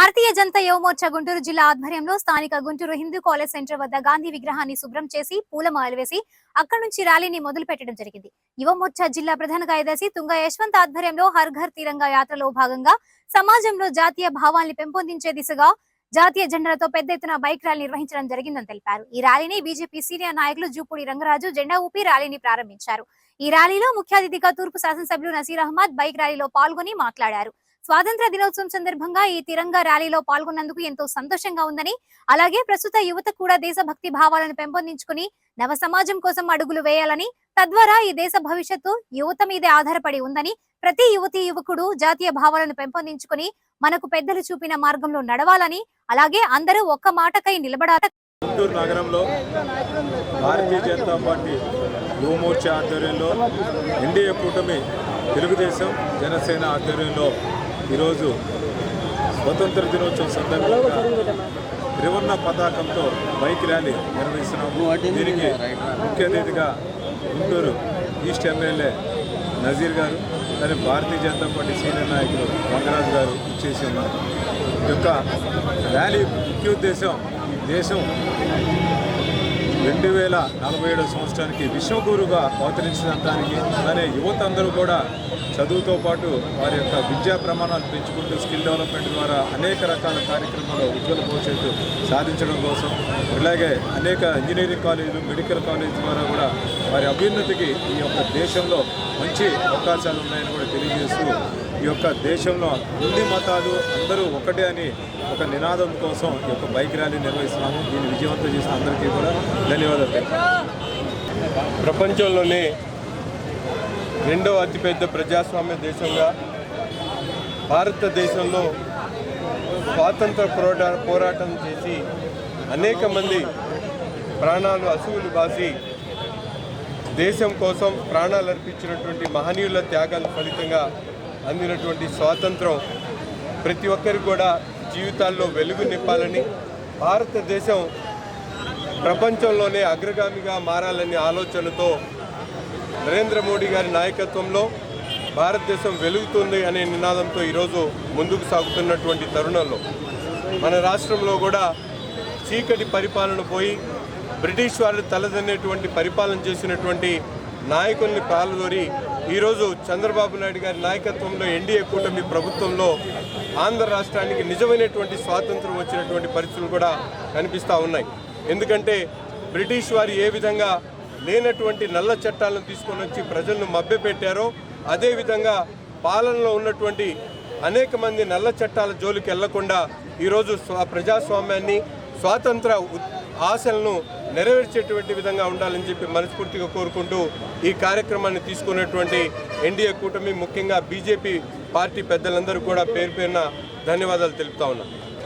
భారతీయ జనతా యువ మోర్చా గుంటూరు జిల్లా ఆధ్వర్యంలో స్థానిక గుంటూరు హిందూ కాలేజ్ సెంటర్ వద్ద గాంధీ విగ్రహాన్ని శుభ్రం చేసి పూలమాలలు వేసి అక్కడి నుంచి ర్యాలీని మొదలు పెట్టడం జరిగింది. యువ మోర్చా జిల్లా ప్రధాన కార్యదర్శి తుంగ యశ్వంత్ ఆధ్వర్యంలో హర్ ఘర్ తిరంగా యాత్రలో భాగంగా సమాజంలో జాతీయ భావాల్ని పెంపొందించే దిశగా జాతీయ జెండాలతో పెద్ద ఎత్తున బైక్ ర్యాలీ నిర్వహించడం జరిగిందని తెలిపారు. ఈ ర్యాలీని బీజేపీ సీనియర్ నాయకులు జూపూడి రంగరాజు జెండా ఊపి ర్యాలీని ప్రారంభించారు. ఈ ర్యాలీలో ముఖ్య అతిథిగా తూర్పు శాసనసభ్యులు నసీర్ అహ్మద్ బైక్ ర్యాలీలో పాల్గొని మాట్లాడారు. స్వాతంత్ర దినోత్సవం సందర్భంగా ఈ తిరంగా ర్యాలీలో పాల్గొన్నందుకు ఎంతో సంతోషంగా ఉందని, అలాగే ప్రస్తుత యువత కూడా దేశభక్తి భావాలను పెంపొందించుకుని నవ సమాజం కోసం అడుగులు వేయాలని, తద్వారా ఈ దేశ భవిష్యత్తు యువత మీదే ఆధారపడి ఉందని, ప్రతి యువతి యువకుడు జాతీయ భావాలను పెంపొందించుకుని మనకు పెద్దలు చూపిన మార్గంలో నడవాలని, అలాగే అందరూ ఒక్క మాటకై నిలబడాలి. గుంటూరు నగరంలో భారతీయ జనతా పార్టీ యువ మోర్చా ఆధ్వర్యంలో ఎన్డీఏ కూటమి తెలుగుదేశం జనసేన ఆధ్వర్యంలో ఈరోజు స్వతంత్ర దినోత్సవం సందర్భంగా త్రివర్ణ పతాకంతో బైక్ ర్యాలీ నిర్వహిస్తున్నాము. దీనికి ముఖ్య అతిథిగా గుంటూరు ఈస్ట్ ఎమ్మెల్యే నజీర్ గారు, మరి భారతీయ జనతా పార్టీ సీనియర్ నాయకులు రంగరాజు గారు ఇచ్చేసి ఉన్నారు. ఈ యొక్క ర్యాలీ ముఖ్య ఉద్దేశం ఈ దేశం 2047 సంవత్సరానికి విశ్వగురుగా అవతరించడానికి, అలానే యువత అందరూ కూడా చదువుతో పాటు వారి యొక్క విద్యా ప్రమాణాలు పెంచుకుంటూ స్కిల్ డెవలప్మెంట్ ద్వారా అనేక రకాల కార్యక్రమాలు ఉజ్వల భవిష్యత్తు సాధించడం కోసం, ఇలాగే అనేక ఇంజనీరింగ్ కాలేజీలు, మెడికల్ కాలేజ్ ద్వారా కూడా వారి అభ్యున్నతికి ఈ యొక్క దేశంలో మంచి అవకాశాలు ఉన్నాయని కూడా తెలియజేస్తూ, ఈ యొక్క దేశంలో అన్ని మతాలు అందరూ ఒకటే అని ఒక నినాదం కోసం ఈ యొక్క బైక్ ర్యాలీ నిర్వహిస్తున్నాము. దీన్ని విజయవంతం చేసిన అందరికీ కూడా ధన్యవాదాలు. ప్రపంచంలోనే రెండవ అతిపెద్ద ప్రజాస్వామ్య దేశంగా భారతదేశంలో స్వాతంత్ర పోరాటం చేసి అనేక మంది ప్రాణాలు అసువులు బాసి దేశం కోసం ప్రాణాలు అర్పించినటువంటి మహనీయుల త్యాగాల ఫలితంగా అందినటువంటి స్వాతంత్రం ప్రతి ఒక్కరికి కూడా జీవితాల్లో వెలుగు నింపాలని, భారతదేశం ప్రపంచంలోనే అగ్రగామిగా మారాలనే ఆలోచనతో నరేంద్ర మోడీ గారి నాయకత్వంలో భారతదేశం వెలుగుతుంది అనే నినాదంతో ఈరోజు ముందుకు సాగుతున్నటువంటి తరుణంలో మన రాష్ట్రంలో కూడా చీకటి పరిపాలన పోయి బ్రిటిష్ వారు తలదన్నేటువంటి పరిపాలన చేసినటువంటి నాయకుల్ని పాల్గొని ఈరోజు చంద్రబాబు నాయుడు గారి నాయకత్వంలో ఎన్డీఏ కూటమి ప్రభుత్వంలో ఆంధ్ర రాష్ట్రానికి నిజమైనటువంటి స్వాతంత్రం వచ్చినటువంటి పరిస్థితులు కూడా కనిపిస్తూ ఉన్నాయి. ఎందుకంటే బ్రిటిష్ వారు ఏ విధంగా లేనటువంటి నల్ల చట్టాలను తీసుకొని వచ్చి ప్రజలను మభ్యపెట్టారో, అదేవిధంగా పాలనలో ఉన్నటువంటి అనేక మంది నల్ల చట్టాల జోలికి వెళ్లకుండా ఈరోజు ప్రజాస్వామ్యాన్ని, స్వాతంత్ర ఆశలను నెరవేర్చేటువంటి విధంగా ఉండాలని చెప్పి మనస్ఫూర్తిగా కోరుకుంటూ ఈ కార్యక్రమాన్ని తీసుకున్నటువంటి ఎన్డీఏ కూటమి, ముఖ్యంగా బీజేపీ పార్టీ పెద్దలందరూ కూడా పేరు పేరున ధన్యవాదాలు తెలుపుతా ఉన్నాం.